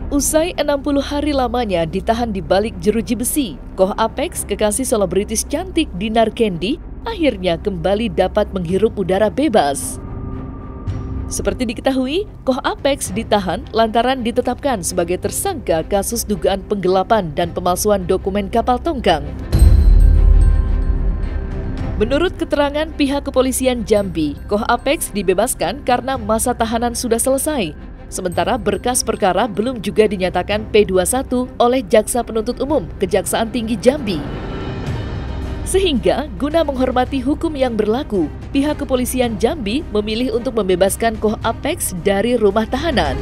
Usai 60 hari lamanya ditahan di balik jeruji besi, Koh Apex, kekasih selebritis cantik Dinar Candy, akhirnya kembali dapat menghirup udara bebas. Seperti diketahui, Koh Apex ditahan lantaran ditetapkan sebagai tersangka kasus dugaan penggelapan dan pemalsuan dokumen kapal tongkang. Menurut keterangan pihak kepolisian Jambi, Koh Apex dibebaskan karena masa tahanan sudah selesai. Sementara berkas perkara belum juga dinyatakan P21 oleh Jaksa Penuntut Umum Kejaksaan Tinggi Jambi. Sehingga guna menghormati hukum yang berlaku, pihak kepolisian Jambi memilih untuk membebaskan Koh Apex dari rumah tahanan.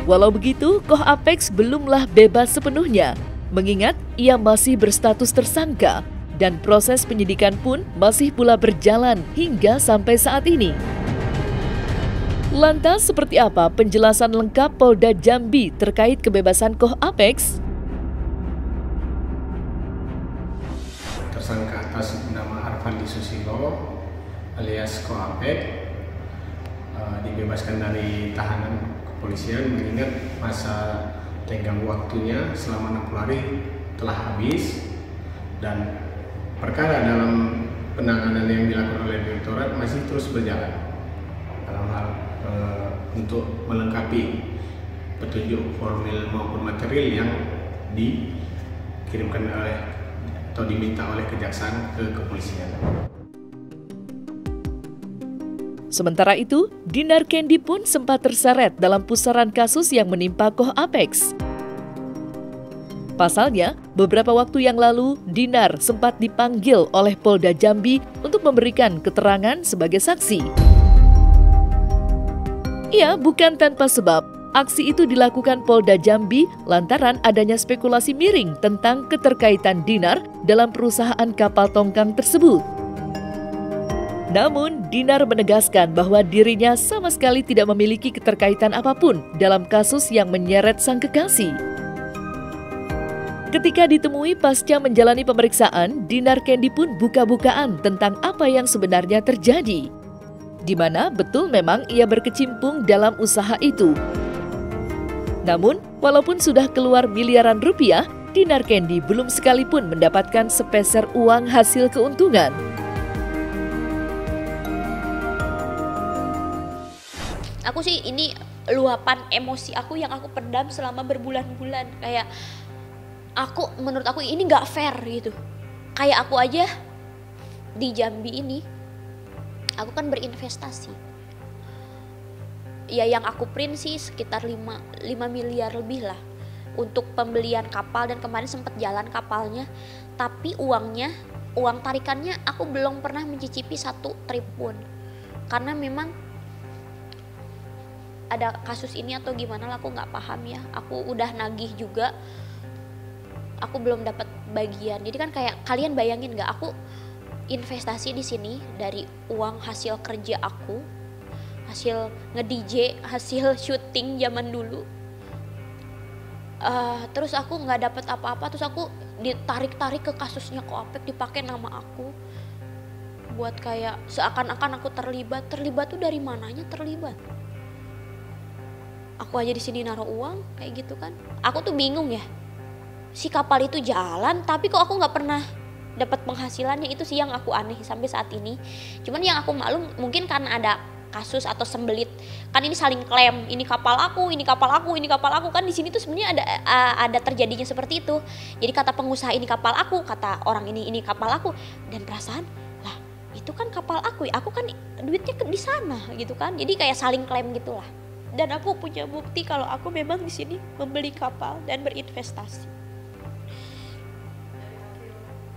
Walau begitu, Koh Apex belumlah bebas sepenuhnya, mengingat ia masih berstatus tersangka dan proses penyidikan pun masih pula berjalan hingga sampai saat ini. Lantas seperti apa penjelasan lengkap Polda Jambi terkait kebebasan Koh Apex? Tersangka atas nama Arfandi Susilo alias Koh Apex dibebaskan dari tahanan kepolisian mengingat masa tenggang waktunya selama 60 hari telah habis dan perkara dalam penanganan yang dilakukan oleh Direktorat masih terus berjalan dalam hal untuk melengkapi petunjuk formil maupun material yang dikirimkan atau diminta oleh kejaksaan ke kepolisian. Sementara itu, Dinar Candy pun sempat terseret dalam pusaran kasus yang menimpa Koh Apex. Pasalnya, beberapa waktu yang lalu, Dinar sempat dipanggil oleh Polda Jambi untuk memberikan keterangan sebagai saksi. Ya, bukan tanpa sebab, aksi itu dilakukan Polda Jambi lantaran adanya spekulasi miring tentang keterkaitan Dinar dalam perusahaan kapal tongkang tersebut. Namun, Dinar menegaskan bahwa dirinya sama sekali tidak memiliki keterkaitan apapun dalam kasus yang menyeret sang kekasih. Ketika ditemui pasca menjalani pemeriksaan, Dinar Candy pun buka-bukaan tentang apa yang sebenarnya terjadi, di mana betul memang ia berkecimpung dalam usaha itu. Namun, walaupun sudah keluar miliaran rupiah, Dinar Candy belum sekalipun mendapatkan sepeser uang hasil keuntungan. Aku sih ini luapan emosi aku yang aku pendam selama berbulan-bulan. Kayak menurut aku ini gak fair gitu. Kayak aku aja di Jambi ini, aku kan berinvestasi. Ya yang aku print sih sekitar 5 miliar lebih lah untuk pembelian kapal, dan kemarin sempat jalan kapalnya. Tapi uang tarikannya aku belum pernah mencicipi 1 trip pun. Karena memang ada kasus ini atau gimana lah, aku nggak paham ya. Aku udah nagih juga, aku belum dapat bagian. Jadi kan kayak kalian bayangin nggak, aku investasi di sini dari uang hasil kerja aku, hasil nge-DJ, hasil syuting zaman dulu. Terus aku nggak dapat apa-apa, terus aku ditarik-tarik ke kasusnya Koh Apex, dipakai nama aku buat kayak seakan-akan aku terlibat. Terlibat tuh dari mananya terlibat? Aku aja di sini naruh uang kayak gitu kan. Aku tuh bingung ya. Si kapal itu jalan, tapi kok aku nggak pernah dapat penghasilannya. Itu sih yang aku aneh sampai saat ini. Cuman yang aku maklum mungkin karena ada kasus atau sembelit, kan ini saling klaim, ini kapal aku, ini kapal aku, ini kapal aku. Kan di sini tuh sebenarnya ada terjadinya seperti itu. Jadi kata pengusaha ini kapal aku, kata orang ini kapal aku, dan perasaan lah itu kan kapal aku kan duitnya di sana gitu kan. Jadi kayak saling klaim gitulah. Dan aku punya bukti kalau aku memang di sini membeli kapal dan berinvestasi.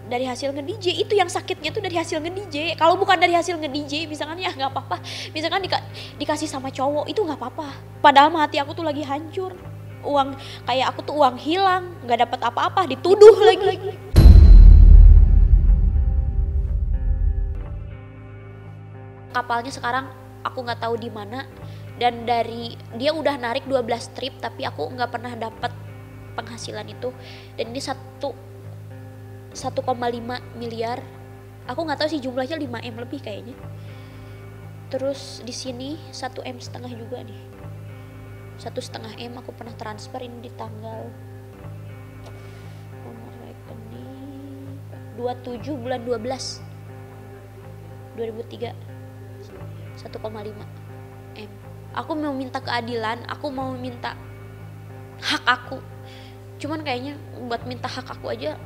Dari hasil nge-DJ, itu yang sakitnya tuh dari hasil nge-DJ. Kalau bukan dari hasil nge-DJ, misalkan ya nggak apa-apa. Misalkan dikasih sama cowok, itu nggak apa-apa. Padahal hati aku tuh lagi hancur. Kayak aku tuh uang hilang, nggak dapat apa-apa, dituduh lagi. Kapalnya sekarang aku nggak tahu di mana. Dan dia udah narik 12 trip, tapi aku nggak pernah dapat penghasilan itu. Dan ini 1,5 miliar Aku nggak tahu sih jumlahnya 5M lebih kayaknya. Terus di sini 1,5 M juga nih. 1,5 M aku pernah transfer ini di tanggal nomor rekening 27 bulan 12 2003, 1,5 M. Aku mau minta keadilan, aku mau minta hak aku. Cuman kayaknya buat minta hak aku aja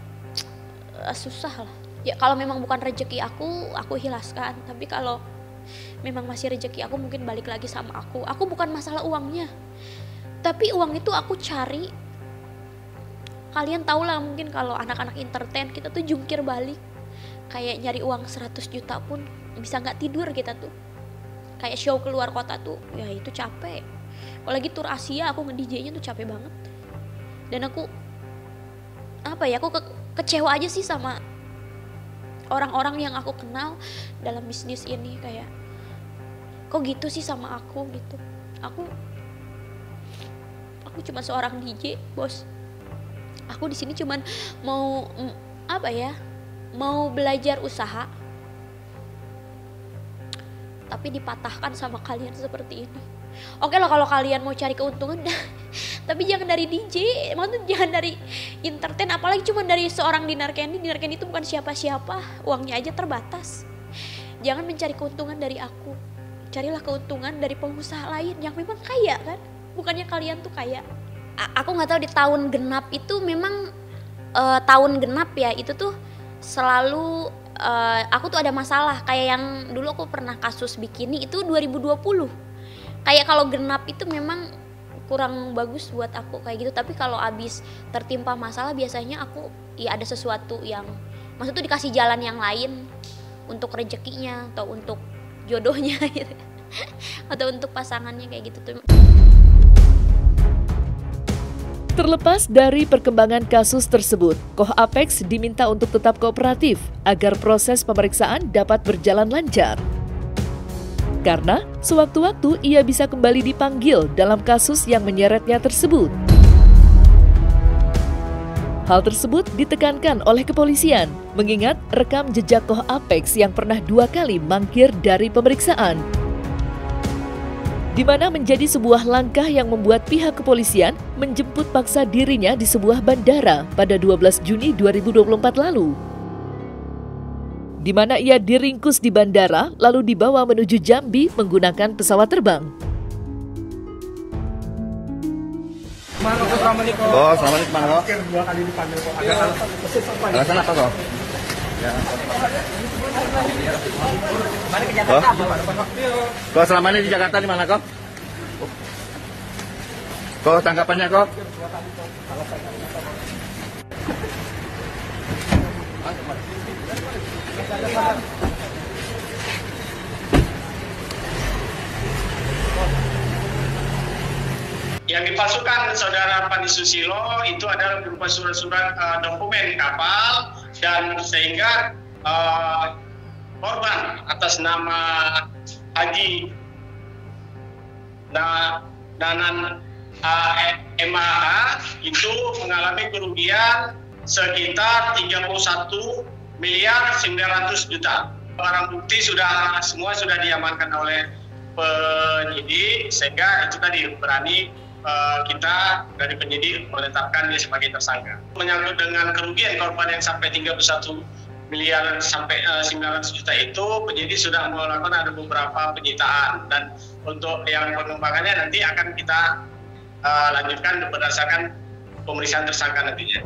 susah lah. Ya kalau memang bukan rezeki aku hilaskan. Tapi kalau memang masih rezeki aku, mungkin balik lagi sama aku. Aku bukan masalah uangnya, tapi uang itu aku cari. Kalian tau lah mungkin kalau anak-anak entertain kita tuh jungkir balik. Kayak nyari uang 100 juta pun bisa gak tidur kita tuh. Kayak show keluar kota tuh, ya itu capek. Kalau lagi tur Asia aku nge-DJ-nya tuh capek banget. Dan aku kecewa aja sih sama orang-orang yang aku kenal dalam bisnis ini. Kayak kok gitu sih sama aku gitu. Aku cuma seorang DJ, bos. Aku di sini cuman mau mau belajar usaha, tapi dipatahkan sama kalian seperti ini. Oke lah kalau kalian mau cari keuntungan, tapi jangan dari DJ, maksudnya jangan dari entertain, apalagi cuma dari seorang Dinar Candy. Dinar Candy itu bukan siapa-siapa, uangnya aja terbatas. Jangan mencari keuntungan dari aku, carilah keuntungan dari pengusaha lain yang memang kaya kan, bukannya kalian tuh kaya. Aku nggak tahu di tahun genap itu memang tahun genap ya, itu tuh selalu aku tuh ada masalah. Kayak yang dulu aku pernah kasus bikini itu 2020. Kayak kalau genap itu memang kurang bagus buat aku kayak gitu. Tapi kalau abis tertimpa masalah biasanya aku ya ada sesuatu yang maksud tuh dikasih jalan yang lain untuk rezekinya atau untuk jodohnya gitu. Atau untuk pasangannya kayak gitu tuh. Terlepas dari perkembangan kasus tersebut, Koh Apex diminta untuk tetap kooperatif agar proses pemeriksaan dapat berjalan lancar. Karena sewaktu-waktu ia bisa kembali dipanggil dalam kasus yang menyeretnya tersebut. Hal tersebut ditekankan oleh kepolisian, mengingat rekam jejak Koh Apex yang pernah 2 kali mangkir dari pemeriksaan. Di mana menjadi sebuah langkah yang membuat pihak kepolisian menjemput paksa dirinya di sebuah bandara pada 12 Juni 2024 lalu. Di mana ia diringkus di bandara lalu dibawa menuju Jambi menggunakan pesawat terbang. Bos, selamat mana kok? 2 kali dipanggil kok. Alasan apa kok? Kok selama ini di Jakarta di mana kok? Kok tanggapannya kok? Yang dipalsukan saudara Panji Susilo itu adalah berupa surat-surat dokumen kapal, dan sehingga korban atas nama Haji Danan MAH itu mengalami kerugian sekitar 31.900.000.000. Barang bukti semua sudah diamankan oleh penyidik, sehingga itu tadi berani kita dari penyidik menetapkan dia sebagai tersangka. Menyangkut dengan kerugian korban yang sampai 31 miliar sampai 900 juta itu, penyidik sudah melakukan ada beberapa penyitaan, dan untuk yang pengembangannya nanti akan kita lanjutkan berdasarkan pemeriksaan tersangka nantinya.